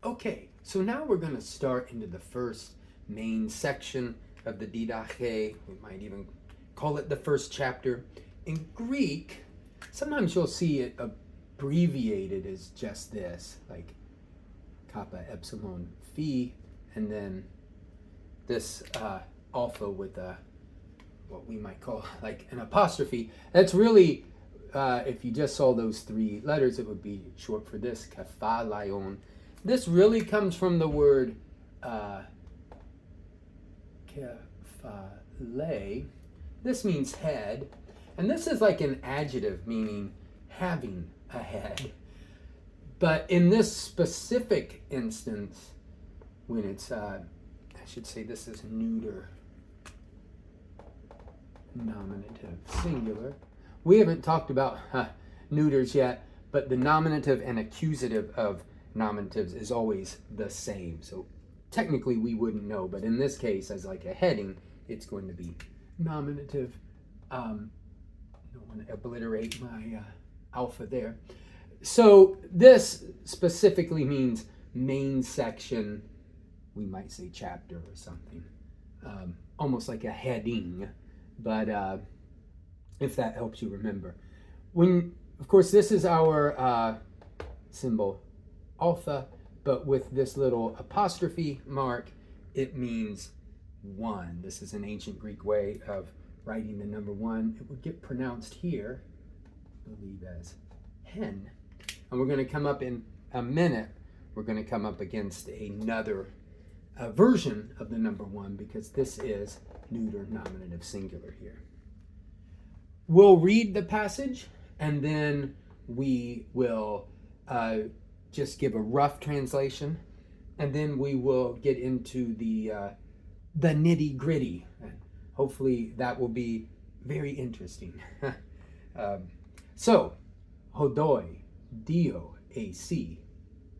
Okay, so now we're going to start into the first main section of the Didache. We might even call it the first chapter. In Greek, sometimes you'll see it abbreviated as just this, like kappa epsilon phi, and then this alpha with a what we might call like an apostrophe. That's really, if you just saw those three letters, it would be short for this, kephalion. This really comes from the word kephale. This means head, and this is like an adjective meaning having a head. But in this specific instance, when it's, I should say this is neuter nominative singular. We haven't talked about neuters yet, but the nominative and accusative of nominatives is always the same. So technically we wouldn't know, but in this case, as like a heading, it's going to be nominative. I don't want to obliterate my alpha there. So this specifically means main section. We might say chapter or something, almost like a heading. But if that helps you remember, of course, this is our symbol alpha, but with this little apostrophe mark, it means one. This is an ancient Greek way of writing the number one. It would get pronounced here, I believe, as hen. And we're going to come up in a minute, we're going to come up against another version of the number one, because this is neuter nominative singular here. We'll read the passage, and then we will just give a rough translation, and then we will get into the nitty-gritty, and hopefully that will be very interesting. So, ὁδοΙ, Dio, eἰσί,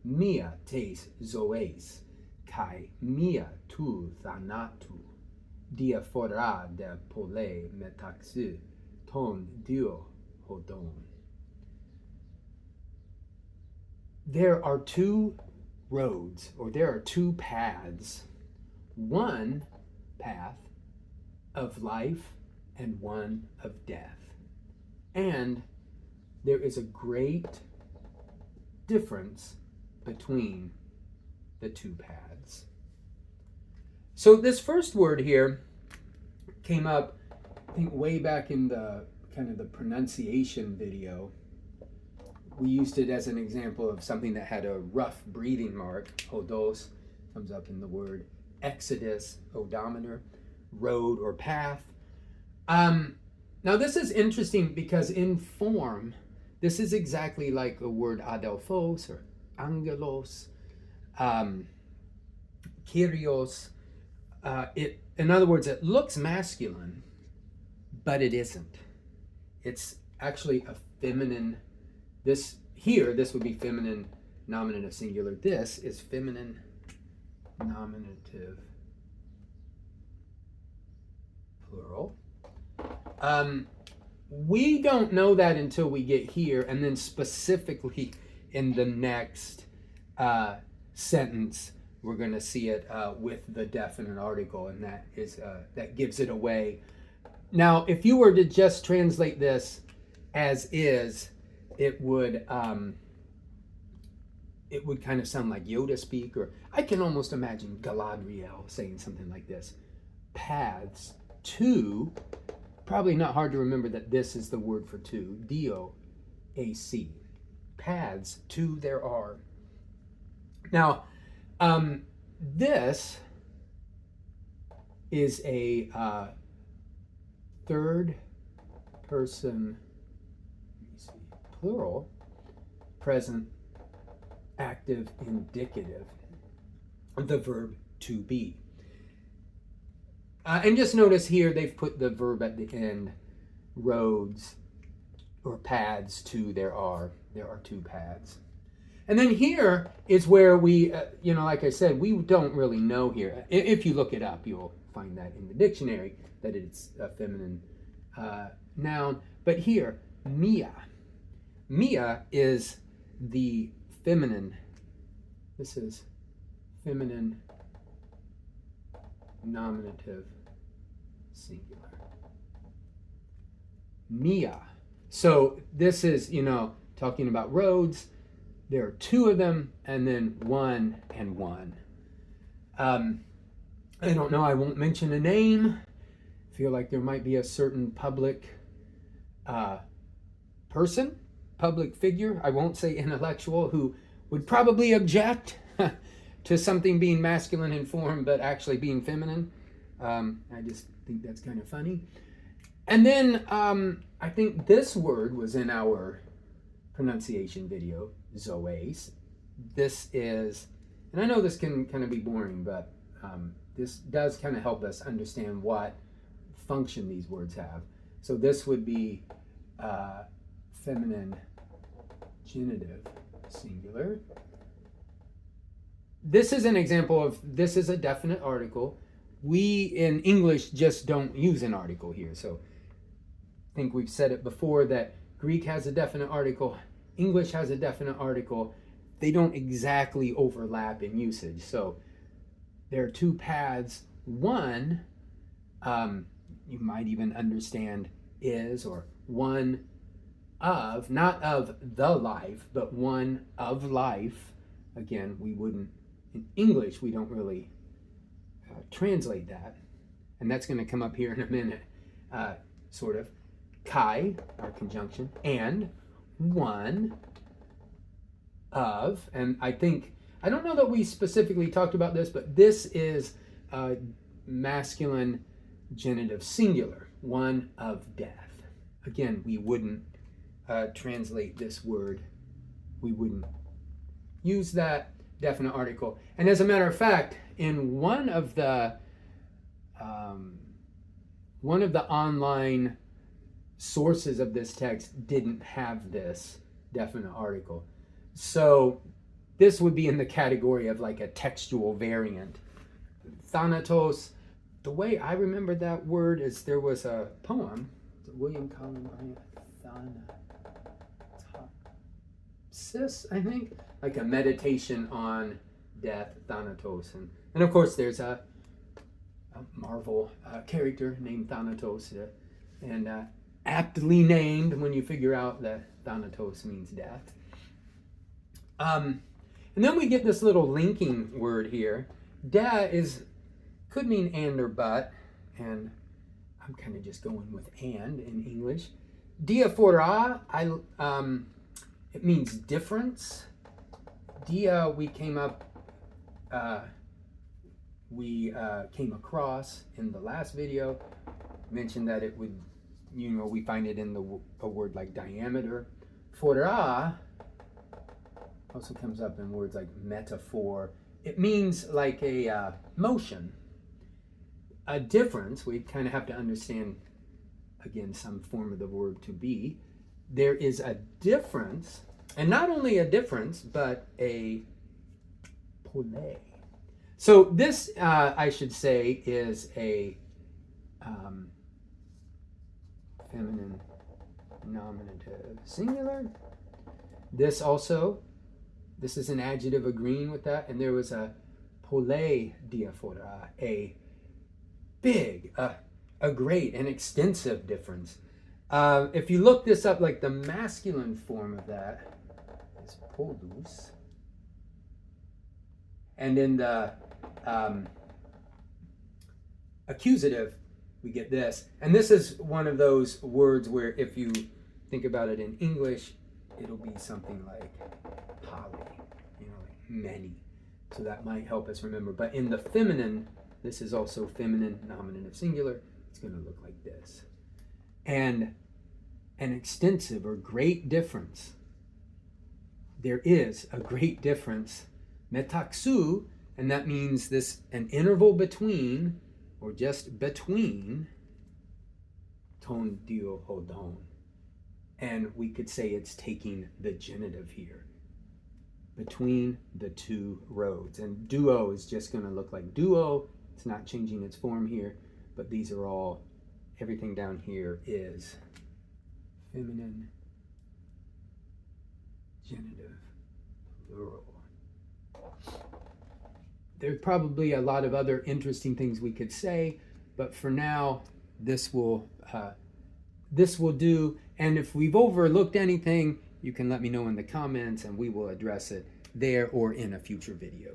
μία tes ζωῆς, kai μία tu Thanatopsis, διαφορά de πολλὴ μεταξύ των δύο ὁδῶν. There are two roads, or there are two paths. One path of life and one of death. And there is a great difference between the two paths. So this first word here came up, I think, way back in the kind of the pronunciation video. We used it as an example of something that had a rough breathing mark. Ὁδος comes up in the word exodus, odometer, road or path. Now this is interesting because in form, this is exactly like the word adelphos or angelos, kyrios. In other words, it looks masculine, but it isn't. It's actually a feminine. This would be feminine nominative singular. This is feminine nominative plural. We don't know that until we get here, and then specifically in the next sentence, we're going to see it with the definite article, and that gives it away. Now, if you were to just translate this as is, it would kind of sound like Yoda speak, or I can almost imagine Galadriel saying something like this. Paths to, probably not hard to remember that this is the word for two, Dio, eİsί. Paths, two there are. Now, this is a third person plural, present, active, indicative of the verb to be. And just notice here they've put the verb at the end, roads or paths to there are two paths. And then here is where we, like I said, we don't really know here. If you look it up, you'll find that in the dictionary, that it's a feminine noun. But here, Mia. Mia is the feminine. This is feminine nominative singular. Mia. So this is, talking about roads. There are two of them, and then one and one. I don't know, I won't mention a name. I feel like there might be a certain public person, public figure, I won't say intellectual, who would probably object to something being masculine in form but actually being feminine. I just think that's kind of funny. And then I think this word was in our pronunciation video, ζωῆς. This is, and I know this can kind of be boring, but this does kind of help us understand what function these words have. So this would be feminine genitive singular. This is an example of, this is a definite article. We in English just don't use an article here. So I think we've said it before that Greek has a definite article, English has a definite article. They don't exactly overlap in usage. So there are two paths. One, you might even understand is, or one of, not of the life, but one of life. Again, we wouldn't, in English, we don't really translate that. And that's going to come up here in a minute, sort of. Kai, our conjunction, and one of, and I don't know that we specifically talked about this, but this is masculine genitive singular, one of death. Again, we wouldn't translate this word. We wouldn't use that definite article. And as a matter of fact, in one of the online sources of this text didn't have this definite article. So this would be in the category of like a textual variant. Thanatos, the way I remember that word is there was a poem, William Cullen Bryant, Thanatopsis, I think, like a meditation on death, Thanatos. And of course there's a Marvel character named Thanatos, and aptly named when you figure out that Thanatos means death. And then we get this little linking word here. Da could mean and or but, and I'm kind of just going with and in English. Διαφορά, it means difference. Dia, we came across in the last video, mentioned that it would, we find it in a word like diameter. Forá also comes up in words like metaphor. It means like a motion. A difference, we kind of have to understand, again, some form of the verb to be. There is a difference, and not only a difference, but a πολλή. So this, I should say, is a feminine nominative singular. This is an adjective agreeing with that, and there was a πολλή διαφορά, a big, a great, an extensive difference. If you look this up, like the masculine form of that is πολλούς, and in the accusative, we get this. And this is one of those words where if you think about it in English, it'll be something like poly, like many. So that might help us remember. But in the feminine, this is also feminine nominative singular. It's going to look like this. And an extensive or great difference. There is a great difference. Μεταξύ, and that means an interval between, or just between, ton dio ὁδῶν. And we could say it's taking the genitive here, between the two roads. And duo is just going to look like duo. It's not changing its form here, but these are all, everything down here is feminine genitive plural. there's probably a lot of other interesting things we could say, but for now, this will do. And if we've overlooked anything, you can let me know in the comments and we will address it there or in a future video.